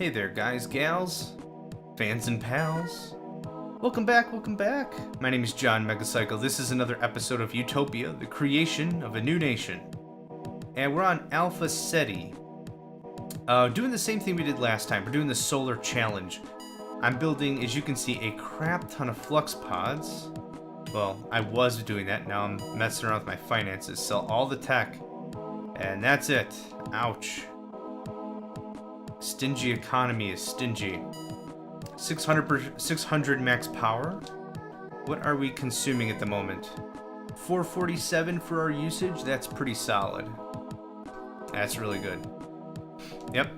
Hey there, guys, gals, fans and pals. Welcome back, welcome back. My name is John Megacycle. This is another episode of Utopia, the creation of a new nation. And we're on Alpha Ceti. Doing the same thing we did last time. We're doing the solar challenge. I'm building, as you can see, a crap ton of flux pods. Well, I was doing that. Now I'm messing around with my finances. Sell all the tech. And that's it. Ouch. Stingy economy is stingy. 600 max power. What are we consuming at the moment? 447 for our usage. That's pretty solid. That's really good. Yep.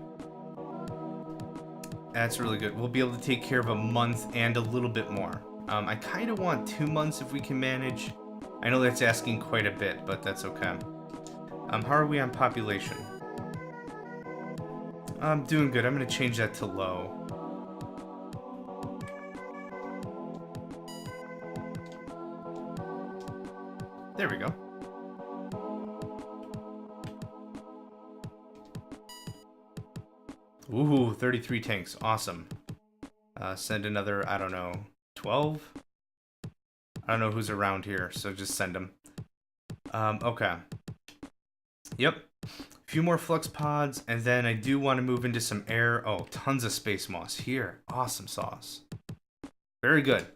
That's really good. We'll be able to take care of a month and a little bit more. I kind of want 2 months if we can manage. I know that's asking quite a bit, but that's okay. How are we on population? I'm doing good. I'm going to change that to low. There we go. Ooh, 33 tanks. Awesome. Send another, I don't know, 12? I don't know who's around here, so just send them. Okay. Yep. A few more flux pods, and then I do want to move into some air. Oh, tons of space moss here. Awesome sauce. Very good.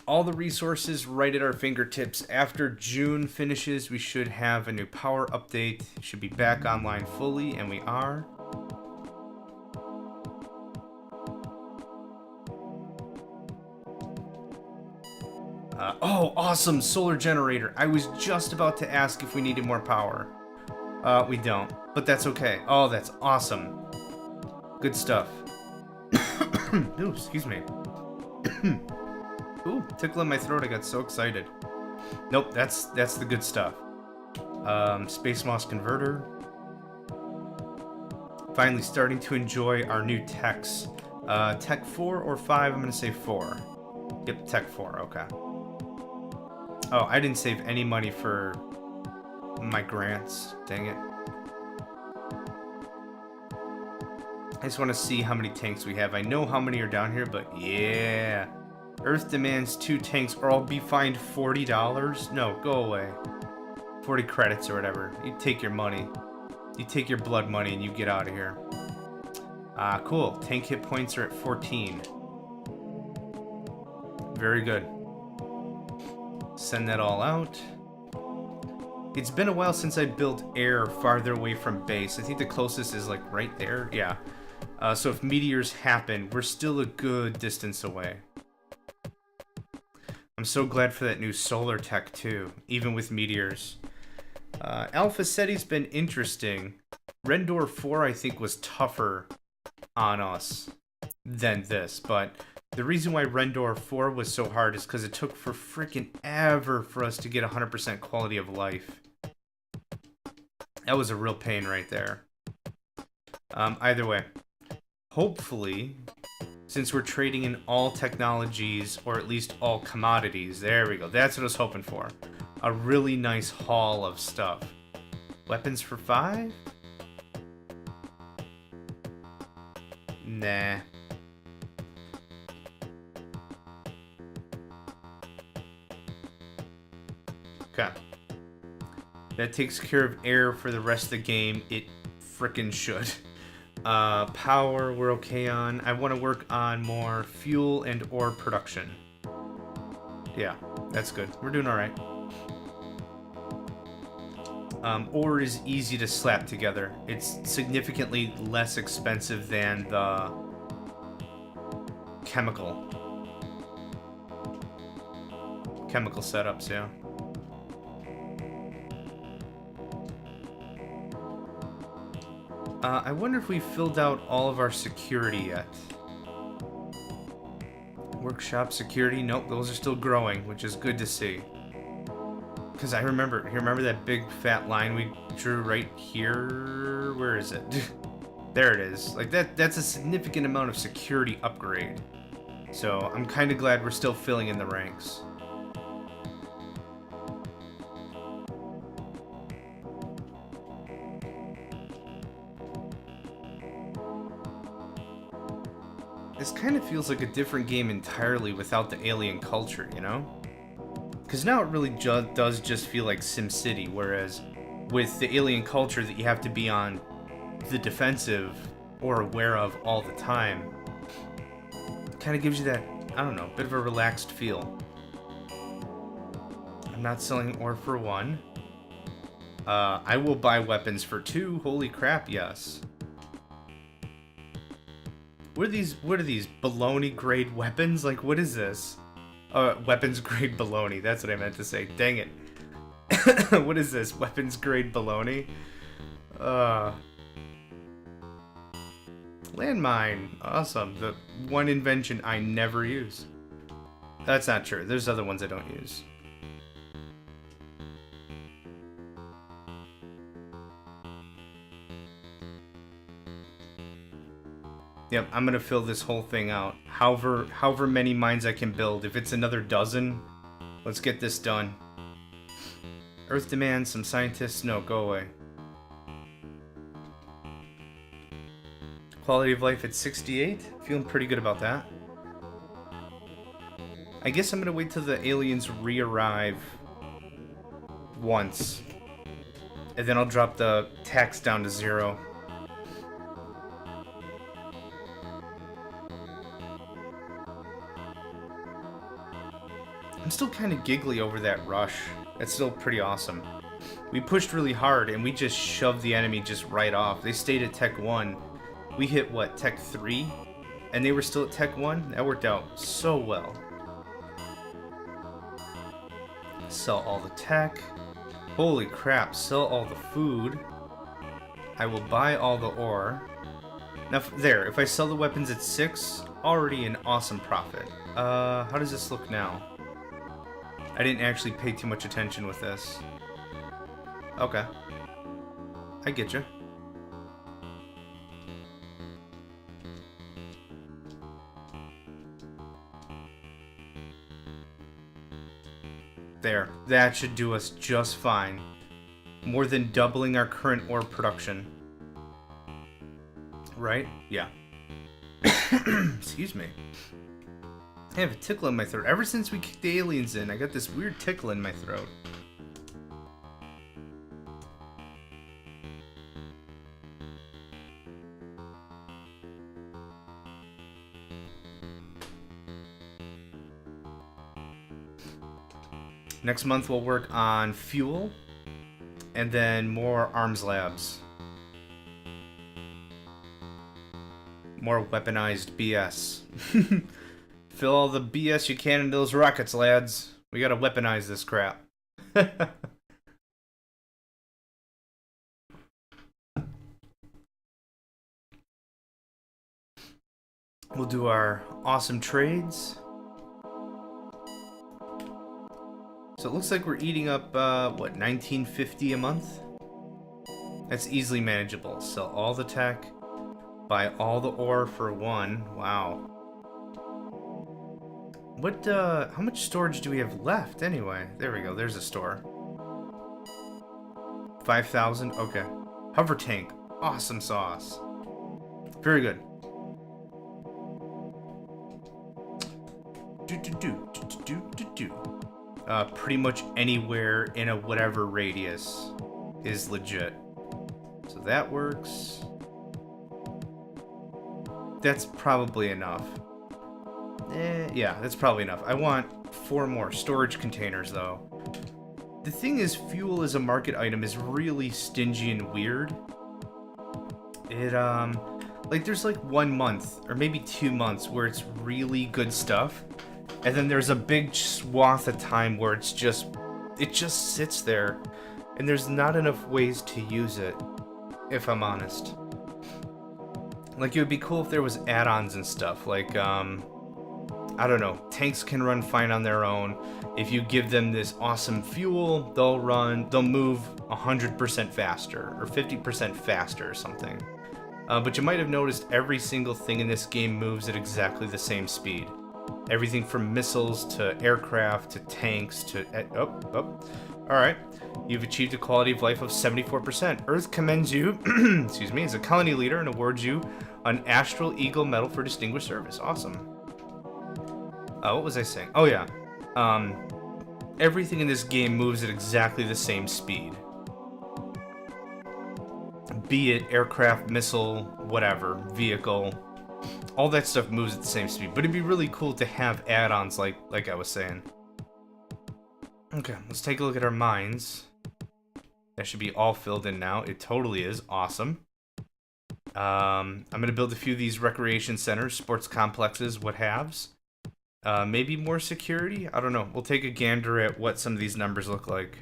All the resources right at our fingertips. After June finishes, we should have a new power update. Should be back online fully, and we are. Oh, awesome! Solar generator. I was just about to ask if we needed more power. We don't, but that's okay. Oh, that's awesome. Good stuff. Ooh, excuse me. Ooh, tickle in my throat. I got so excited. Nope, that's the good stuff. Space moss converter. Finally starting to enjoy our new techs. Tech 4 or 5? I'm gonna say 4. Yep, tech 4, okay. Oh, I didn't save any money for my grants. Dang it. I just want to see how many tanks we have. I know how many are down here, but yeah. Earth demands 2 tanks or I'll be fined $40. No, go away. 40 credits or whatever. You take your money. You take your blood money and you get out of here. Cool. Tank hit points are at 14. Very good. Send that all out. It's been a while since I built air farther away from base. I think the closest is like right there. Yeah. So if meteors happen, we're still a good distance away. I'm so glad for that new solar tech too, even with meteors. Alpha Ceti's been interesting. Rendor 4 I think was tougher on us than this, but the reason why Rendor 4 was so hard is because it took for freaking ever for us to get 100% quality of life. That was a real pain right there. Either way, hopefully, since we're trading in all technologies, or at least all commodities, there we go, that's what I was hoping for. A really nice haul of stuff. Weapons for 5? Nah. Okay. That takes care of air for the rest of the game. It frickin' should. Power, we're okay on. I want to work on more fuel and ore production. Yeah, that's good. We're doing alright. Ore is easy to slap together. It's significantly less expensive than the chemical setups, yeah. I wonder if we filled out all of our security yet. Workshop security, nope, those are still growing, which is good to see. Because I remember that big fat line we drew right here? Where is it? There it is. Like that's a significant amount of security upgrade. So I'm kind of glad we're still filling in the ranks. kind of feels like a different game entirely without the alien culture, you know? Because now it really does just feel like SimCity, whereas with the alien culture that you have to be on the defensive or aware of all the time, it kind of gives you that, I don't know, bit of a relaxed feel. I'm not selling ore for 1. I will buy weapons for 2. Holy crap, yes. What are these baloney grade weapons? Like, what is this? Weapons grade baloney. That's what I meant to say. Dang it. What is this? Weapons grade baloney? Landmine. Awesome. The one invention I never use. That's not true. There's other ones I don't use. Yep, I'm gonna fill this whole thing out. However many mines I can build. If it's another dozen, let's get this done. Earth demands some scientists. No, go away. Quality of life at 68. Feeling pretty good about that. I guess I'm gonna wait till the aliens re-arrive once. And then I'll drop the tax down to 0. I'm still kind of giggly over that rush. It's still pretty awesome. We pushed really hard and we just shoved the enemy just right off. They stayed at Tech 1. We hit, what, Tech 3? And they were still at Tech 1? That worked out so well. Sell all the tech. Holy crap, sell all the food. I will buy all the ore. Now, there, if I sell the weapons at 6, already an awesome profit. How does this look now? I didn't actually pay too much attention with this. Okay. I get you. There. That should do us just fine. More than doubling our current ore production. Right? Yeah. Excuse me. I have a tickle in my throat. Ever since we kicked the aliens in, I got this weird tickle in my throat. Next month we'll work on fuel and then more arms labs. More weaponized BS. Fill all the BS you can into those rockets, lads. We gotta weaponize this crap. We'll do our awesome trades. So it looks like we're eating up, what, $19.50 a month? That's easily manageable. Sell all the tech. Buy all the ore for 1. Wow. What, how much storage do we have left anyway? There we go, there's a store. 5,000, okay. Hover tank, awesome sauce. Very good. Pretty much anywhere in a whatever radius is legit. So that works. That's probably enough. Yeah, that's probably enough. I want 4 more storage containers, though. The thing is, fuel as a market item is really stingy and weird. It, like, there's like 1 month, or maybe 2 months, where it's really good stuff. And then there's a big swath of time where it just sits there. And there's not enough ways to use it, if I'm honest. Like, it would be cool if there was add-ons and stuff, like, I don't know, tanks can run fine on their own. If you give them this awesome fuel, they'll move 100% faster, or 50% faster or something. But you might have noticed every single thing in this game moves at exactly the same speed. Everything from missiles to aircraft to tanks to... Alright. You've achieved a quality of life of 74%. Earth commends you, excuse me, as a colony leader and awards you an Astral Eagle Medal for distinguished service. Awesome. What was I saying? Oh, yeah. Everything in this game moves at exactly the same speed. Be it aircraft, missile, whatever, vehicle. All that stuff moves at the same speed. But it'd be really cool to have add-ons like I was saying. Okay, let's take a look at our mines. That should be all filled in now. It totally is. Awesome. I'm going to build a few of these recreation centers, sports complexes, what haves. Maybe more security? I don't know. We'll take a gander at what some of these numbers look like.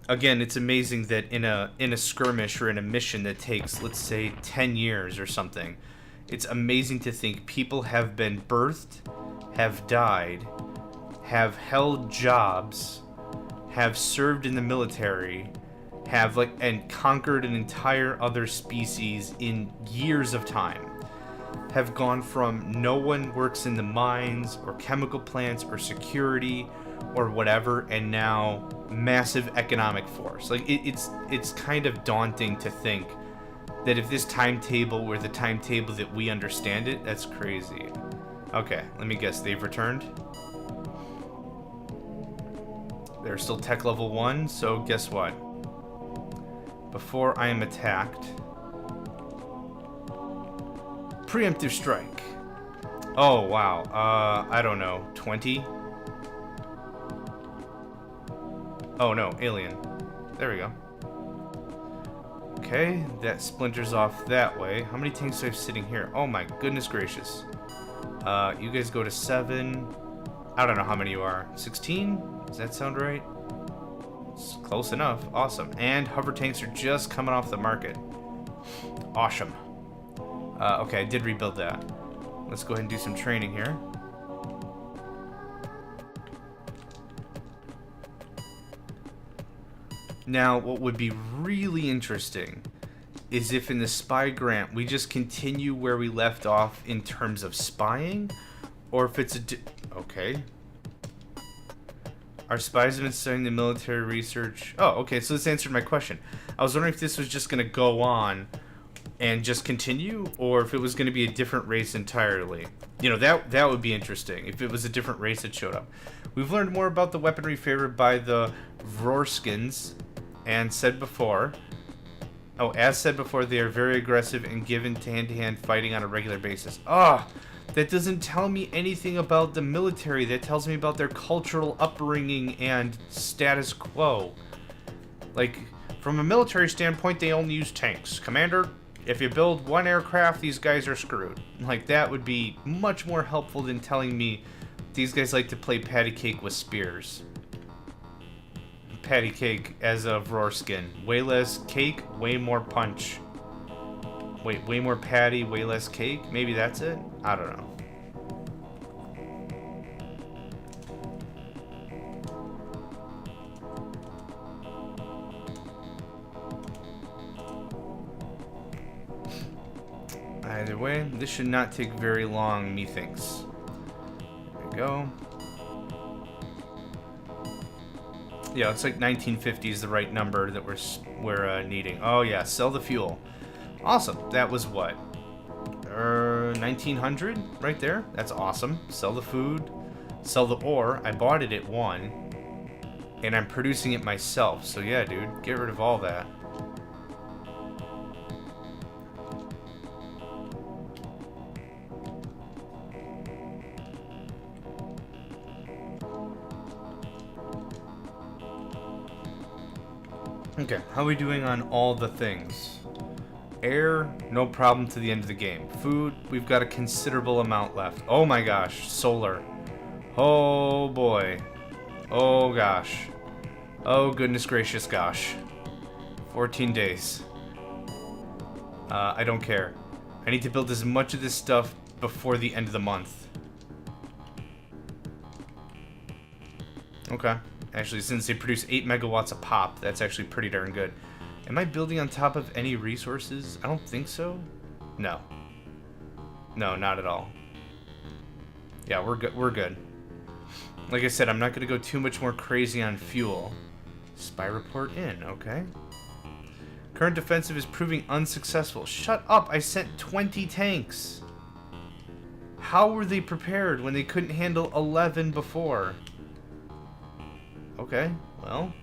Again, it's amazing that in a skirmish or in a mission that takes, let's say, 10 years or something, it's amazing to think people have been birthed, have died, have held jobs, have served in the military, have and conquered an entire other species in years of time. Have gone from no one works in the mines or chemical plants or security or whatever, and now massive economic force. It's kind of daunting to think that if this timetable were the timetable that we understand it, that's crazy. Okay, let me guess, they've returned? They're still tech level 1, so guess what? Before I am attacked... Preemptive strike. Oh, wow. I don't know. 20? Oh, no. Alien. There we go. Okay, that splinters off that way. How many tanks do I have sitting here? Oh, my goodness gracious. You guys go to 7. I don't know how many you are. 16? Does that sound right? It's close enough. Awesome. And hover tanks are just coming off the market. Awesome. Okay, I did rebuild that. Let's go ahead and do some training here. Now, what would be really interesting is if in the spy grant we just continue where we left off in terms of spying, or if it's okay. Our spies have been studying the military research. Oh, okay, so this answered my question. I was wondering if this was just going to go on and just continue, or if it was going to be a different race entirely. You know, that would be interesting, if it was a different race that showed up. We've learned more about the weaponry favored by the Vrorskins, and said before... Oh, as said before, they are very aggressive and given to hand-to-hand fighting on a regular basis. Ah! That doesn't tell me anything about the military. That tells me about their cultural upbringing and status quo. Like, from a military standpoint, they only use tanks. Commander, if you build one aircraft, these guys are screwed. Like, that would be much more helpful than telling me these guys like to play patty cake with spears. Patty cake as a Vrorskin. Way less cake, way more punch. Wait, way more patty, way less cake? Maybe that's it? I don't know. Either way, this should not take very long, methinks. There we go. Yeah, it's like 1950 is the right number that we're needing. Oh yeah, sell the fuel. Awesome. That was what? 1900 right there. That's awesome. Sell the food. Sell the ore. I bought it at 1. And I'm producing it myself. So yeah, dude. Get rid of all that. Okay, how are we doing on all the things? Air, no problem to the end of the game. Food, we've got a considerable amount left. Oh my gosh, solar. Oh boy. Oh gosh. Oh goodness gracious gosh. 14 days. I don't care. I need to build as much of this stuff before the end of the month. Okay. Actually, since they produce 8 megawatts a pop, that's actually pretty darn good. Am I building on top of any resources? I don't think so. No. No, not at all. Yeah, we're good. We're good. Like I said, I'm not going to go too much more crazy on fuel. Spy report in, okay. Current defensive is proving unsuccessful. Shut up, I sent 20 tanks. How were they prepared when they couldn't handle 11 before? Okay, well.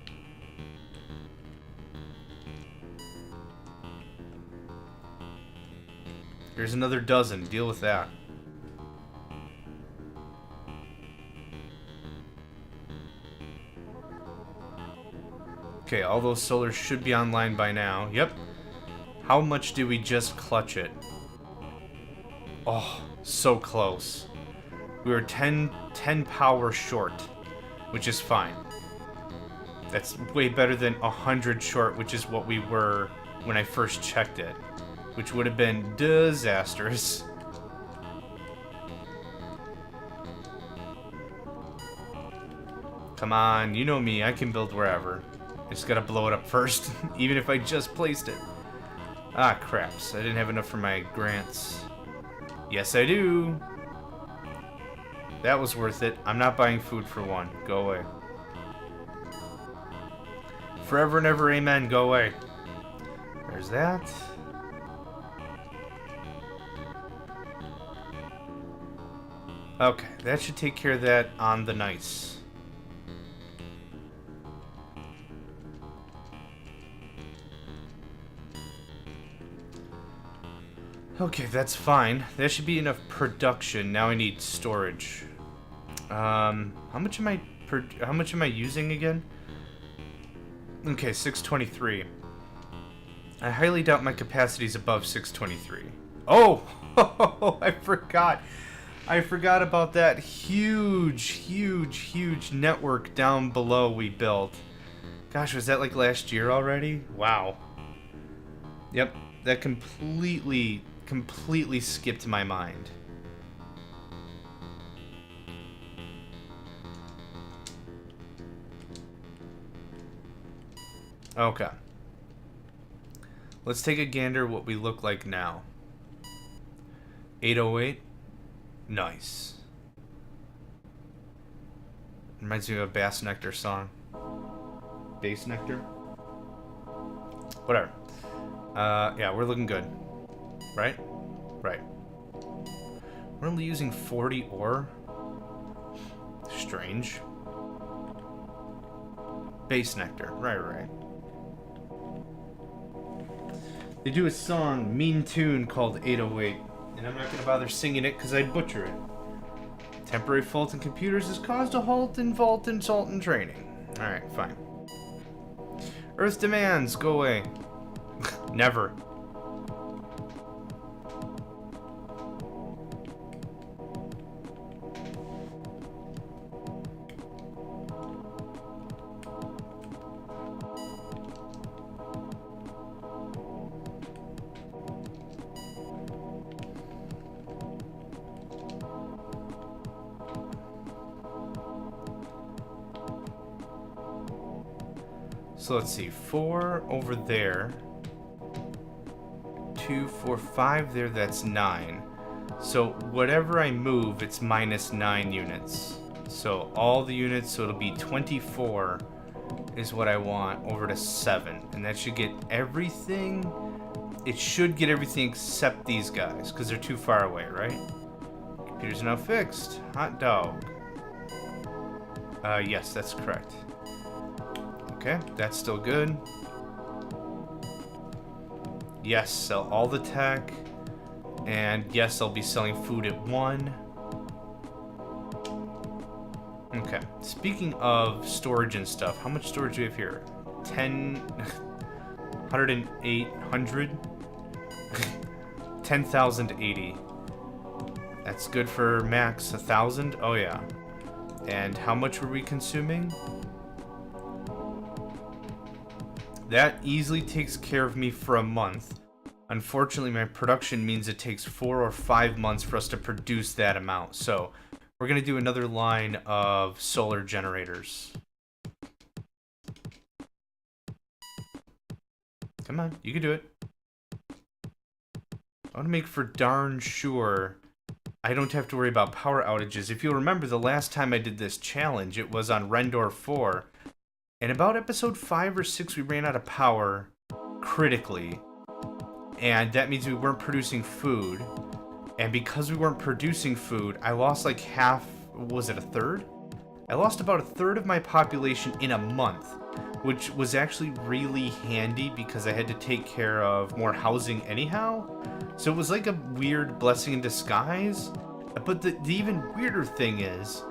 Here's another dozen. Deal with that. Okay, all those solars should be online by now. Yep. How much did we just clutch it? Oh, so close. We were 10 power short, which is fine. That's way better than 100 short, which is what we were when I first checked it, which would have been disastrous. Come on, you know me, I can build wherever. I just gotta blow it up first, even if I just placed it. Ah, craps. I didn't have enough for my grants. Yes, I do. That was worth it. I'm not buying food for one. Go away. Forever and ever, amen. Go away. There's that. Okay, that should take care of that on the nice. Okay, that's fine. That should be enough production. Now I need storage. How much am I using again? Okay, 623. I highly doubt my capacity is above 623. Oh, I forgot. I forgot about that huge network down below we built. Gosh, was that like last year already? Wow. Yep, that completely skipped my mind. Okay. Let's take a gander what we look like now. 808. Nice. Reminds me of a Bass Nectar song. Bass Nectar? Whatever. Yeah, we're looking good. Right? Right. We're only using 40 ore? Strange. Bass Nectar. Right. They do a song, mean tune, called 808. And I'm not going to bother singing it because I'd butcher it. Temporary fault in computers has caused a halt in vault and salt and training. Alright, fine. Earth demands, go away. Never. So let's see, 4 over there, 2, 4, 5 there, that's 9. So whatever I move, it's minus 9 units. So all the units, so it'll be 24 is what I want over to 7. And that should get everything, it should get everything except these guys, because they're too far away, right? Computer's now fixed. Hot dog. Yes, that's correct. Okay, that's still good. Yes, sell all the tech. And yes, I'll be selling food at 1. Okay, speaking of storage and stuff, how much storage do we have here? 10... 10800? 10,080. That's good for max 1,000? Oh yeah. And how much were we consuming? That easily takes care of me for a month. Unfortunately, my production means it takes 4 or 5 months for us to produce that amount. So, we're going to do another line of solar generators. Come on, you can do it. I want to make for darn sure I don't have to worry about power outages. If you'll remember, the last time I did this challenge, it was on Rendor 4. And about episode 5 or 6, we ran out of power critically. And that means we weren't producing food. And because we weren't producing food, I lost like half, was it a third? I lost about a third of my population in a month, which was actually really handy because I had to take care of more housing anyhow. So it was like a weird blessing in disguise. But the even weirder thing is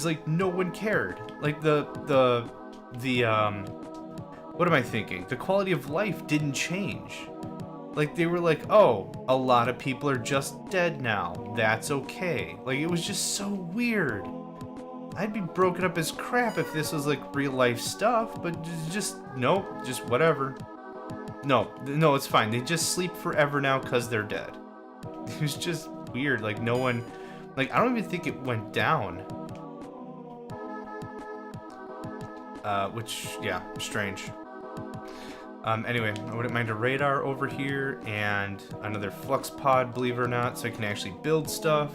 like no one cared. Like what am I thinking? The quality of life didn't change. Like, they were like, oh, a lot of people are just dead now. That's okay. Like, it was just so weird. I'd be broken up as crap if this was, like, real-life stuff, but just, nope, just whatever. No, it's fine. They just sleep forever now because they're dead. It was just weird. Like, no one... Like, I don't even think it went down. Which, yeah, strange. Anyway, I wouldn't mind a radar over here and another flux pod, believe it or not, so I can actually build stuff.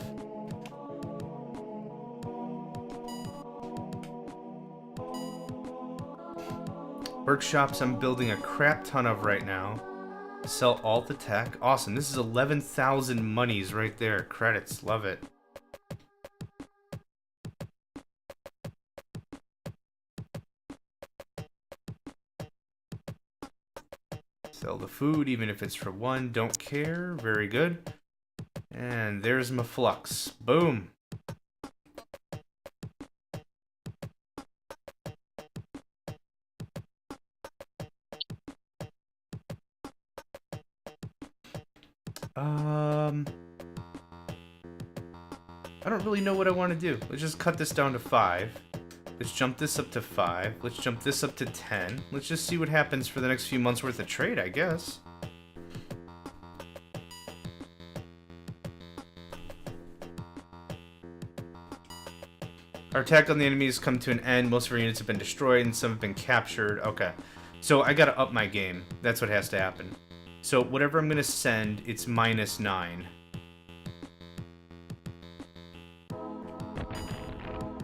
Workshops I'm building a crap ton of right now. Sell all the tech. Awesome. This is 11,000 monies right there. Credits. Love it. Sell the food, even if it's for one. Don't care. Very good. And there's my flux. Boom. I don't really know what I want to do. Let's just cut this down to 5. Let's jump this up to 5. Let's jump this up to 10. Let's just see what happens for the next few months worth of trade, I guess. Our attack on the enemy has come to an end. Most of our units have been destroyed and some have been captured. Okay. So I gotta up my game. That's what has to happen. So whatever I'm gonna send, it's -9.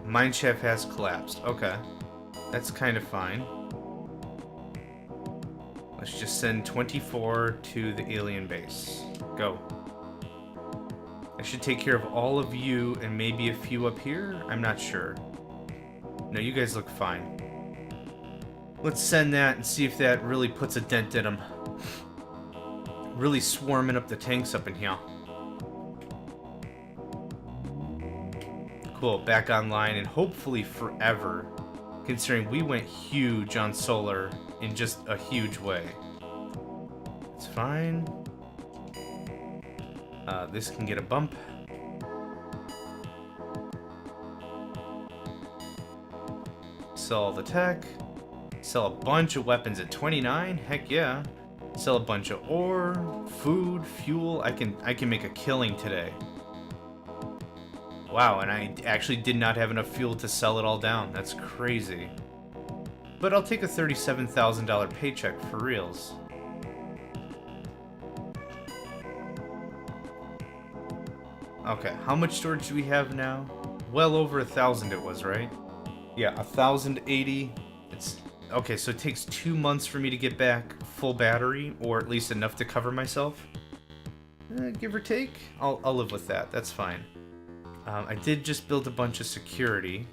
Mineshaft has collapsed. Okay. That's kind of fine. Let's just send 24 to the alien base. Go. I should take care of all of you and maybe a few up here? I'm not sure. No, you guys look fine. Let's send that and see if that really puts a dent in them. Really swarming up the tanks up in here. Cool, back online and hopefully forever, considering we went huge on solar in just a huge way. It's fine. This can get a bump. Sell all the tech. Sell a bunch of weapons at 29. Heck yeah. Sell a bunch of ore, food, fuel. I can make a killing today. Wow, and I actually did not have enough fuel to sell it all down. That's crazy. But I'll take a $37,000 paycheck for reals. Okay, how much storage do we have now? Well over 1,000 it was, right? Yeah, 1,080. It's okay, so it takes 2 months for me to get back full battery, or at least enough to cover myself. Give or take. I'll live with that. That's fine. I did just build a bunch of security.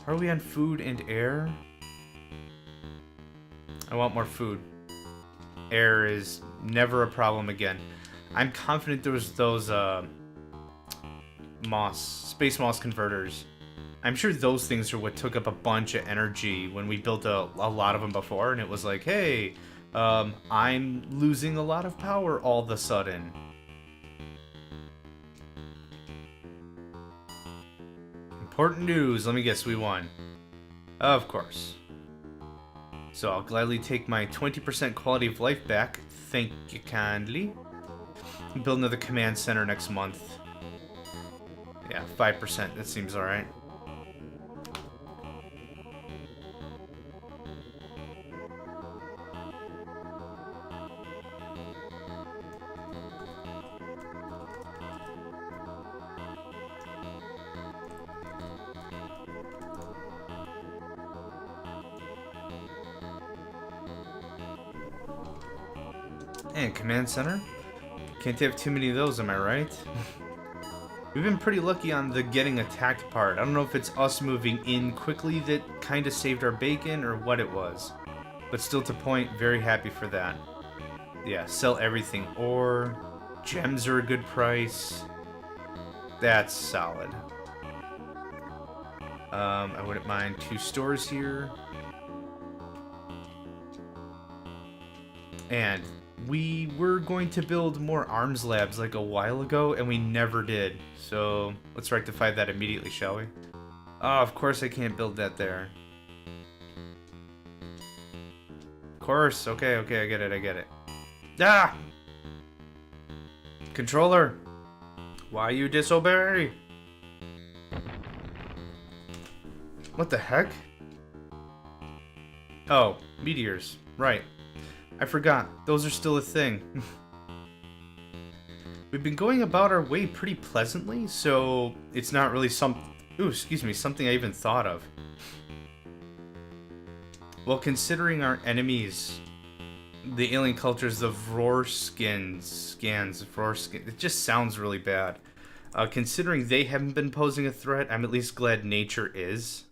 Are we on food and air? I want more food. Air is never a problem again. I'm confident there was those space moss converters. I'm sure those things are what took up a bunch of energy when we built a lot of them before, and it was like, hey, I'm losing a lot of power all of a sudden. Important news. Let me guess, we won. Of course. So I'll gladly take my 20% quality of life back. Thank you kindly. Build another command center next month. Yeah, 5%. That seems alright. And command center. Can't have too many of those, am I right? We've been pretty lucky on the getting attacked part. I don't know if it's us moving in quickly that kind of saved our bacon or what it was. But still to point, very happy for that. Yeah, sell everything. Ore, gems are a good price. That's solid. I wouldn't mind 2 stores here. And we were going to build more arms labs like a while ago, and we never did. So let's rectify that immediately, shall we? Oh, of course I can't build that there. Of course. Okay, I get it. Ah! Controller! Why you disobey? What the heck? Oh, meteors. Right. I forgot. Those are still a thing. We've been going about our way pretty pleasantly, so it's not really something I even thought of. Well, considering our enemies, the alien cultures, the Vrorskins, it just sounds really bad. Considering they haven't been posing a threat, I'm at least glad nature is.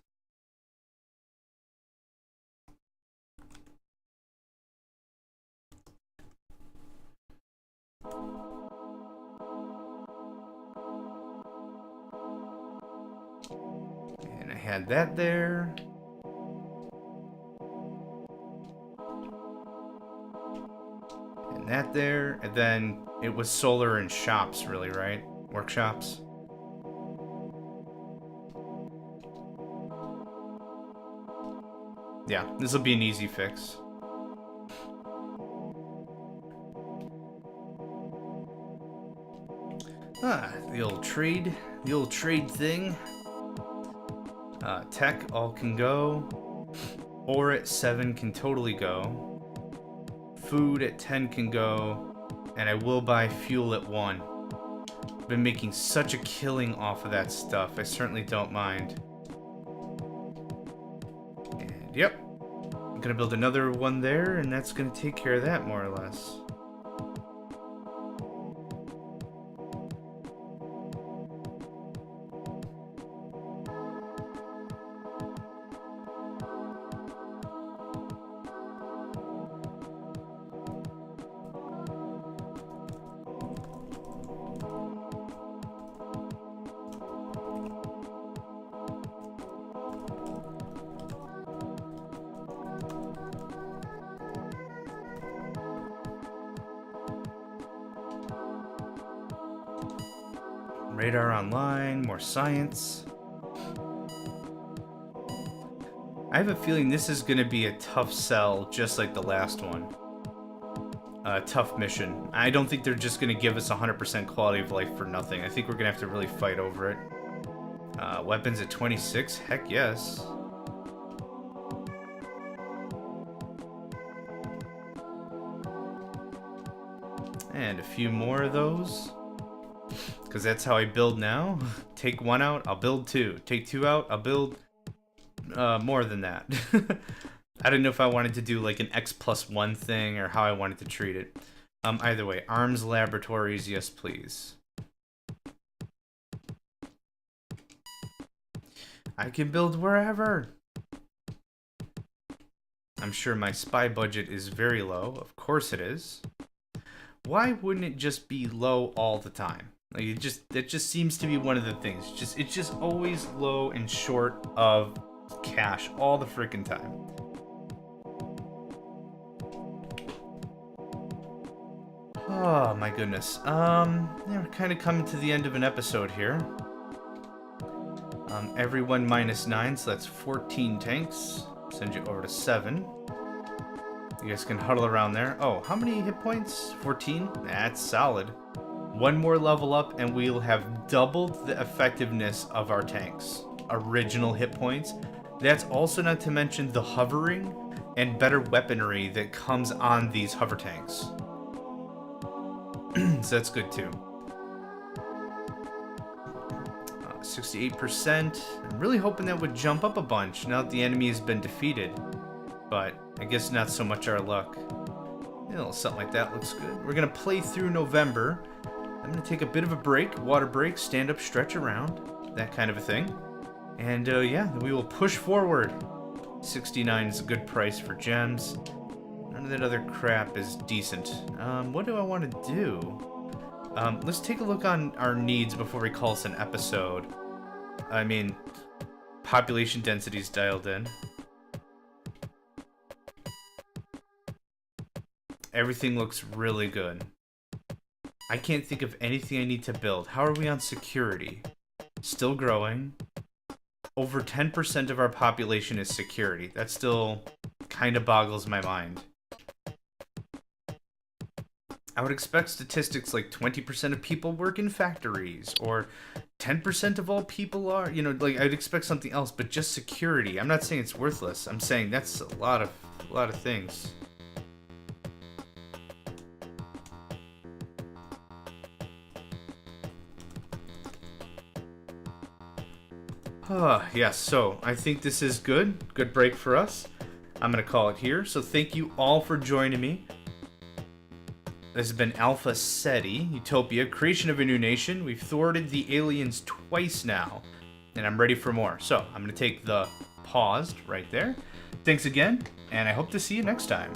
And I had that there. And that there. And then it was solar and shops, really, right? Workshops. Yeah, this will be an easy fix. The old trade thing. Tech all can go. Ore at 7 can totally go. Food at 10 can go. And I will buy fuel at 1. I've been making such a killing off of that stuff. I certainly don't mind. And yep. I'm gonna build another one there, and that's gonna take care of that more or less. Radar online, more science. I have a feeling this is going to be a tough sell, just like the last one. Tough mission. I don't think they're just going to give us 100% quality of life for nothing. I think we're going to have to really fight over it. Weapons at 26? Heck yes. And a few more of those. Because that's how I build now. Take 1 out, I'll build 2. Take 2 out, I'll build more than that. I didn't know if I wanted to do like an X+1 thing or how I wanted to treat it. Either way, arms laboratories, yes please. I can build wherever. I'm sure my spy budget is very low. Of course it is. Why wouldn't it just be low all the time? Like it just seems to be one of the things. It's just always low and short of cash all the freaking time. Oh my goodness. Yeah, we're kind of coming to the end of an episode here. Everyone -9, so that's 14 tanks. Send you over to 7. You guys can huddle around there. Oh, how many hit points? 14? That's solid. 1 more level up and we'll have doubled the effectiveness of our tanks. Original hit points. That's also not to mention the hovering and better weaponry that comes on these hover tanks. So that's good too. 68%. I'm really hoping that would jump up a bunch now that the enemy has been defeated. But I guess not so much our luck. A little something like that looks good. We're gonna play through November. I'm gonna take a bit of a break, water break, stand up, stretch around, that kind of a thing. And yeah, then we will push forward. 69 is a good price for gems. None of that other crap is decent. What do I want to do? Let's take a look on our needs before we call this an episode. I mean, population density's dialed in. Everything looks really good. I can't think of anything I need to build. How are we on security? Still growing. Over 10% of our population is security. That still kind of boggles my mind. I would expect statistics like 20% of people work in factories, or 10% of all people are, you know, like I'd expect something else, but just security. I'm not saying it's worthless. I'm saying that's a lot of things. Yes, so I think this is good. Good break for us. I'm going to call it here. So thank you all for joining me. This has been Alpha Ceti, Utopia, creation of a new nation. We've thwarted the aliens twice now, and I'm ready for more. So I'm going to take the paused right there. Thanks again, and I hope to see you next time.